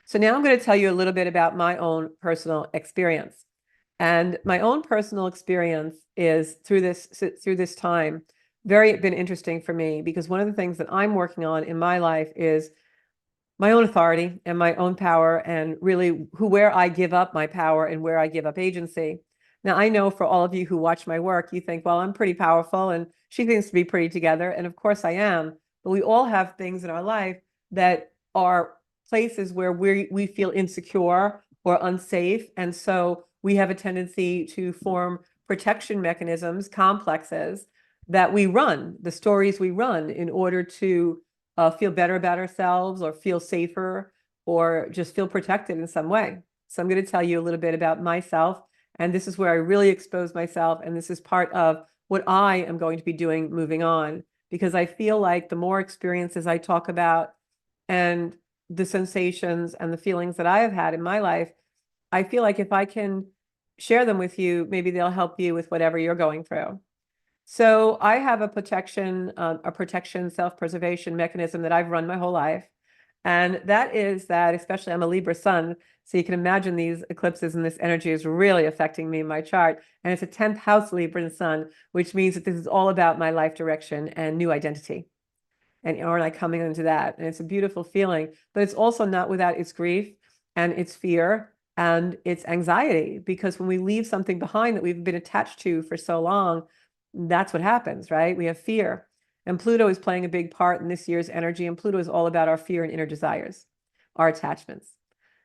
So now I'm going to tell you a little bit about my own personal experience. And my own personal experience is through this time very been interesting for me because one of the things that I'm working on in my life is my own authority and my own power and really where I give up my power and where I give up agency. Now, I know for all of you who watch my work, you think, well, I'm pretty powerful and she seems to be pretty together. And of course I am. But we all have things in our life that are places where we feel insecure or unsafe. And so we have a tendency to form protection mechanisms, complexes that we run, the stories we run in order to feel better about ourselves or feel safer or just feel protected in some way. So I'm going to tell you a little bit about myself. And this is where I really expose myself. And this is part of what I am going to be doing moving on, because I feel like the more experiences I talk about and the sensations and the feelings that I have had in my life, I feel like if I can share them with you, maybe they'll help you with whatever you're going through. So I have a protection self-preservation mechanism that I've run my whole life. And that is that, especially I'm a Libra sun, so you can imagine these eclipses and this energy is really affecting me in my chart. And it's a 10th house Libra sun, which means that this is all about my life direction and new identity. And aren't I coming into that? And it's a beautiful feeling, but it's also not without its grief and its fear and its anxiety, because when we leave something behind that we've been attached to for so long, that's what happens, right? We have fear. And Pluto is playing a big part in this year's energy. And Pluto is all about our fear and inner desires, our attachments.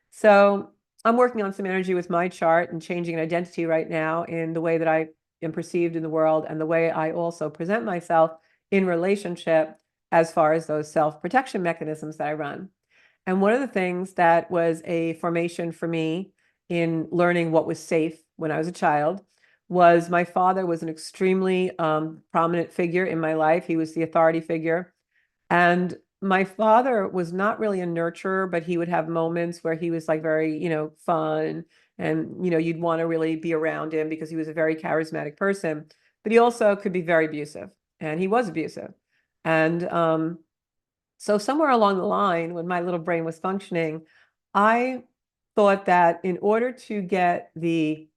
So I'm working on some energy with my chart and changing an identity right now in the way that I am perceived in the world and the way I also present myself in relationship as far as those self-protection mechanisms that I run. And one of the things that was a formation for me in learning what was safe when I was a child was my father was an extremely prominent figure in my life. He was the authority figure. And my father was not really a nurturer, but he would have moments where he was like very, fun. And, you'd want to really be around him because he was a very charismatic person. But he also could be very abusive. And he was abusive. And so somewhere along the line, when my little brain was functioning, I thought that in order to get the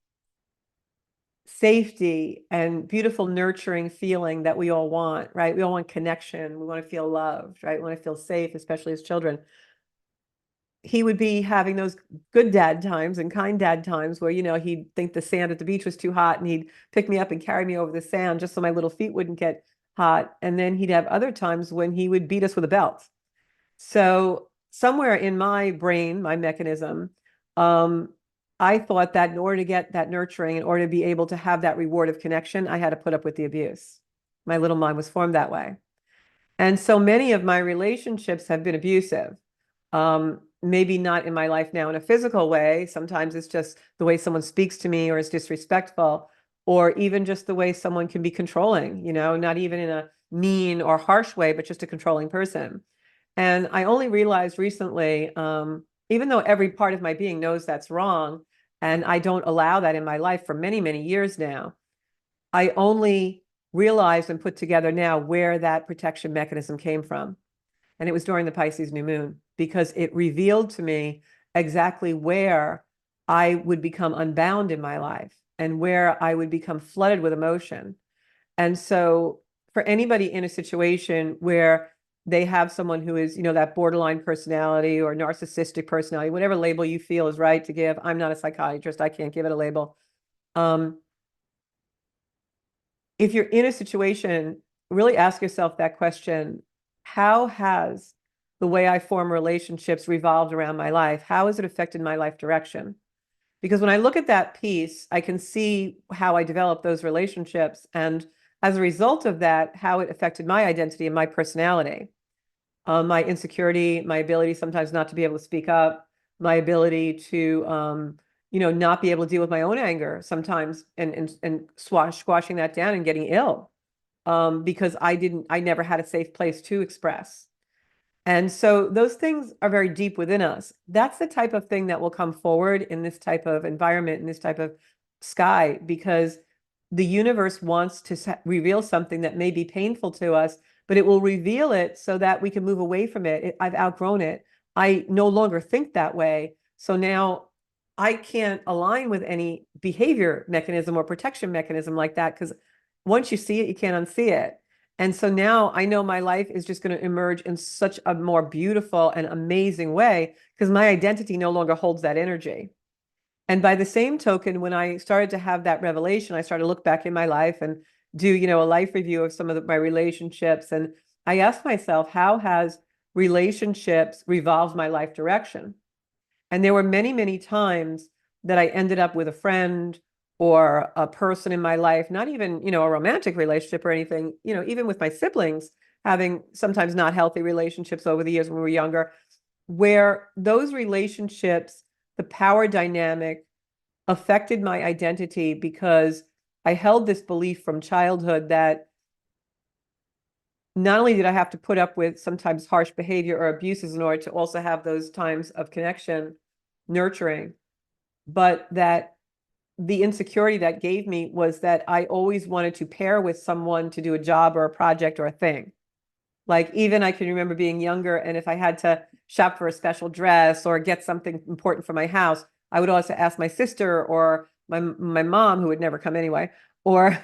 safety and beautiful nurturing feeling that we all want, right? We all want connection. We want to feel loved, right? We want to feel safe, especially as children. He would be having those good dad times and kind dad times where, he'd think the sand at the beach was too hot and he'd pick me up and carry me over the sand just so my little feet wouldn't get hot. And then he'd have other times when he would beat us with a belt. So somewhere in my brain, my mechanism, I thought that in order to get that nurturing, in order to be able to have that reward of connection, I had to put up with the abuse. My little mind was formed that way. And so many of my relationships have been abusive. Maybe not in my life now in a physical way. Sometimes it's just the way someone speaks to me or is disrespectful, or even just the way someone can be controlling, not even in a mean or harsh way, but just a controlling person. And I only realized recently, even though every part of my being knows that's wrong, and I don't allow that in my life for many, many years now, I only realized and put together now where that protection mechanism came from. And it was during the Pisces new moon, because it revealed to me exactly where I would become unbound in my life and where I would become flooded with emotion. And so for anybody in a situation where they have someone who is, that borderline personality or narcissistic personality, whatever label you feel is right to give. I'm not a psychiatrist. I can't give it a label. If you're in a situation, really ask yourself that question: how has the way I form relationships revolved around my life? How has it affected my life direction? Because when I look at that piece, I can see how I developed those relationships. And as a result of that, how it affected my identity and my personality, my insecurity, my ability sometimes not to be able to speak up, my ability to, not be able to deal with my own anger sometimes and squashing that down and getting ill, because I never had a safe place to express. And so those things are very deep within us. That's the type of thing that will come forward in this type of environment, in this type of sky, because the universe wants to reveal something that may be painful to us, but it will reveal it so that we can move away from it. I've outgrown it. I no longer think that way. So now I can't align with any behavior mechanism or protection mechanism like that, because once you see it, you can't unsee it. And so now I know my life is just going to emerge in such a more beautiful and amazing way because my identity no longer holds that energy. And by the same token, when I started to have that revelation, I started to look back in my life and do, a life review of some of my relationships. And I asked myself, how has relationships revolved my life direction? And there were many, many times that I ended up with a friend or a person in my life, not even, a romantic relationship or anything, even with my siblings, having sometimes not healthy relationships over the years when we were younger, where those relationships, the power dynamic affected my identity because I held this belief from childhood that not only did I have to put up with sometimes harsh behavior or abuses in order to also have those times of connection, nurturing, but that the insecurity that gave me was that I always wanted to pair with someone to do a job or a project or a thing. Like even I can remember being younger, and if I had to shop for a special dress or get something important for my house, I would also ask my sister or my mom, who would never come anyway, or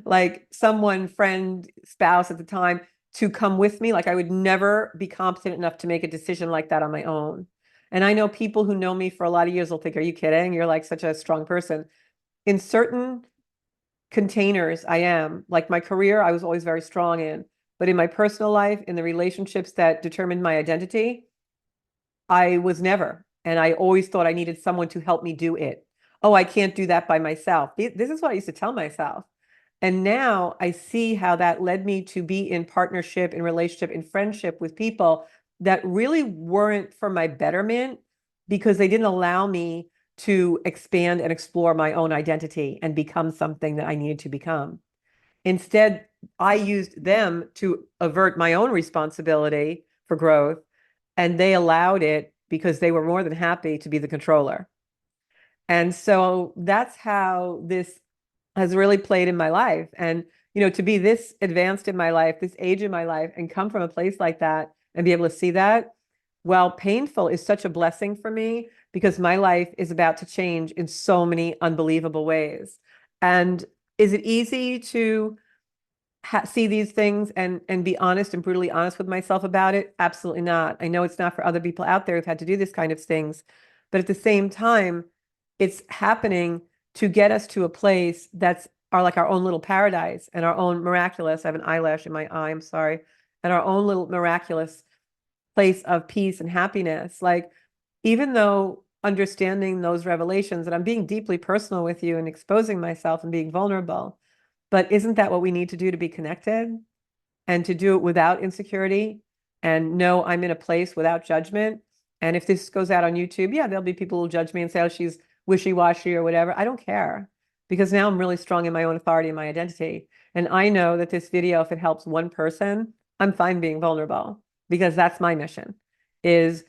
like someone, friend, spouse at the time, to come with me. Like I would never be competent enough to make a decision like that on my own. And I know people who know me for a lot of years will think, "Are you kidding? You're like such a strong person." In certain containers, I am. Like my career, I was always very strong in. But in my personal life, in the relationships that determined my identity, I was never. And I always thought I needed someone to help me do it. Oh, I can't do that by myself. This is what I used to tell myself. And now I see how that led me to be in partnership, in relationship, in friendship with people that really weren't for my betterment because they didn't allow me to expand and explore my own identity and become something that I needed to become. Instead, I used them to avert my own responsibility for growth, and they allowed it because they were more than happy to be the controller. And so that's how this has really played in my life. And, to be this advanced in my life, this age in my life, and come from a place like that and be able to see that, while painful, is such a blessing for me because my life is about to change in so many unbelievable ways. And is it easy to see these things and be honest and brutally honest with myself about it? Absolutely not. I know it's not for other people out there who've had to do this kind of things, but at the same time, it's happening to get us to a place that's like our own little paradise and our own miraculous. I have an eyelash in my eye, I'm sorry. And our own little miraculous place of peace and happiness. Like, even though understanding those revelations, and I'm being deeply personal with you and exposing myself and being vulnerable, but isn't that what we need to do to be connected and to do it without insecurity and know I'm in a place without judgment? And if this goes out on YouTube, yeah, there'll be people who judge me and say, oh, she's wishy-washy or whatever. I don't care because now I'm really strong in my own authority and my identity. And I know that this video, if it helps one person, I'm fine being vulnerable because that's my mission, is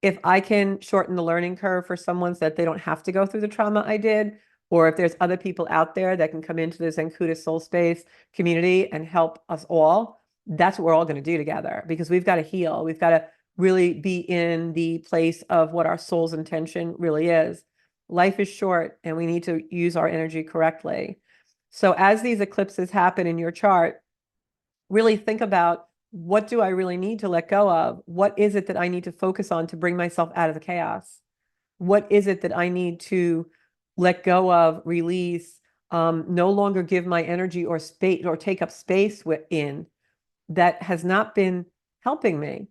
if I can shorten the learning curve for someone so that they don't have to go through the trauma I did, or if there's other people out there that can come into the Zenkuda soul space community and help us all, that's what we're all going to do together because we've got to heal. We've got to really be in the place of what our soul's intention really is. Life is short and we need to use our energy correctly. So as these eclipses happen in your chart, really think about, what do I really need to let go of? What is it that I need to focus on to bring myself out of the chaos? What is it that I need to let go of, release, no longer give my energy or space or take up space within that has not been helping me?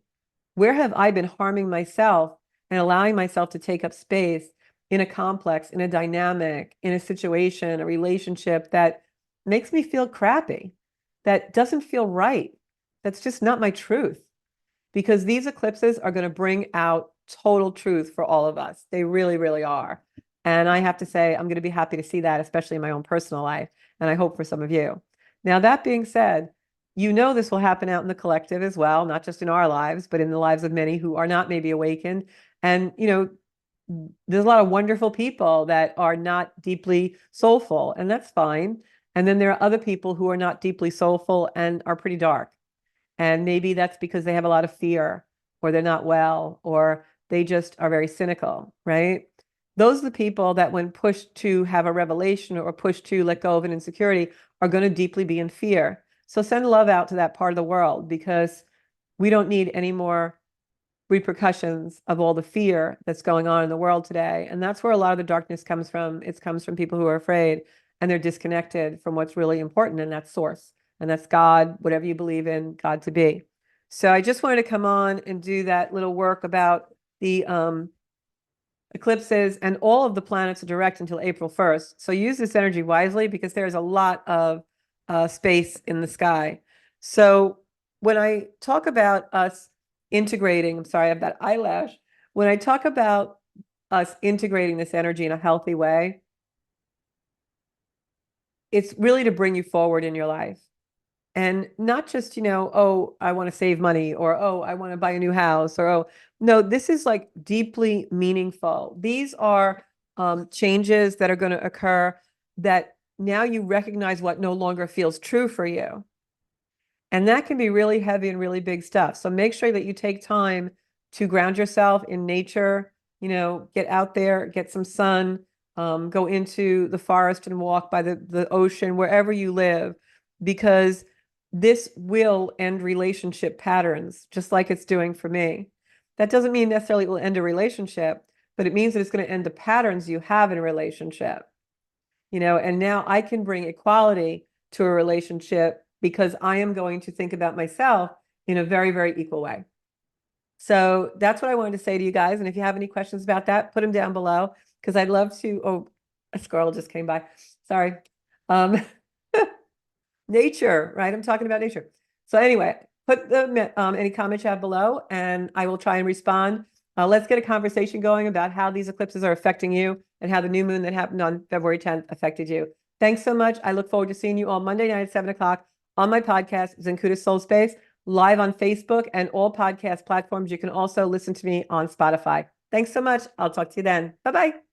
Where have I been harming myself and allowing myself to take up space in a complex, in a dynamic, in a situation, a relationship that makes me feel crappy, that doesn't feel right? That's just not my truth. Because these eclipses are going to bring out total truth for all of us. They really, really are. And I have to say, I'm going to be happy to see that, especially in my own personal life. And I hope for some of you. Now, that being said, this will happen out in the collective as well, not just in our lives, but in the lives of many who are not maybe awakened. And, there's a lot of wonderful people that are not deeply soulful, and that's fine. And then there are other people who are not deeply soulful and are pretty dark. And maybe that's because they have a lot of fear, or they're not well, or they just are very cynical, right? Those are the people that when pushed to have a revelation or pushed to let go of an insecurity are going to deeply be in fear. So send love out to that part of the world, because we don't need any more repercussions of all the fear that's going on in the world today. And that's where a lot of the darkness comes from. It comes from people who are afraid and they're disconnected from what's really important, and that's source. And that's God, whatever you believe in God to be. So I just wanted to come on and do that little work about the eclipses, and all of the planets are direct until April 1st. So use this energy wisely, because there's a lot of space in the sky. So when I talk about us integrating, I'm sorry, I have that eyelash. When I talk about us integrating this energy in a healthy way, it's really to bring you forward in your life. And not just, oh, I want to save money, or, oh, I want to buy a new house, or, oh, no, this is like deeply meaningful. These are changes that are going to occur, that now you recognize what no longer feels true for you. And that can be really heavy and really big stuff. So make sure that you take time to ground yourself in nature, get out there, get some sun, go into the forest and walk by the ocean, wherever you live, because this will end relationship patterns, just like it's doing for me. That doesn't mean necessarily it will end a relationship, but it means that it's going to end the patterns you have in a relationship. And now I can bring equality to a relationship, because I am going to think about myself in a very, very equal way. So that's what I wanted to say to you guys. And if you have any questions about that, put them down below, because I'd love to. Oh, a squirrel just came by. Sorry. Nature, right? I'm talking about nature. So anyway, put any comments you have below, and I will try and respond. Let's get a conversation going about how these eclipses are affecting you, and how the new moon that happened on February 10th affected you. Thanks so much. I look forward to seeing you all Monday night at 7 o'clock on my podcast, Zenkuda Soul Space, live on Facebook and all podcast platforms. You can also listen to me on Spotify. Thanks so much. I'll talk to you then. Bye-bye.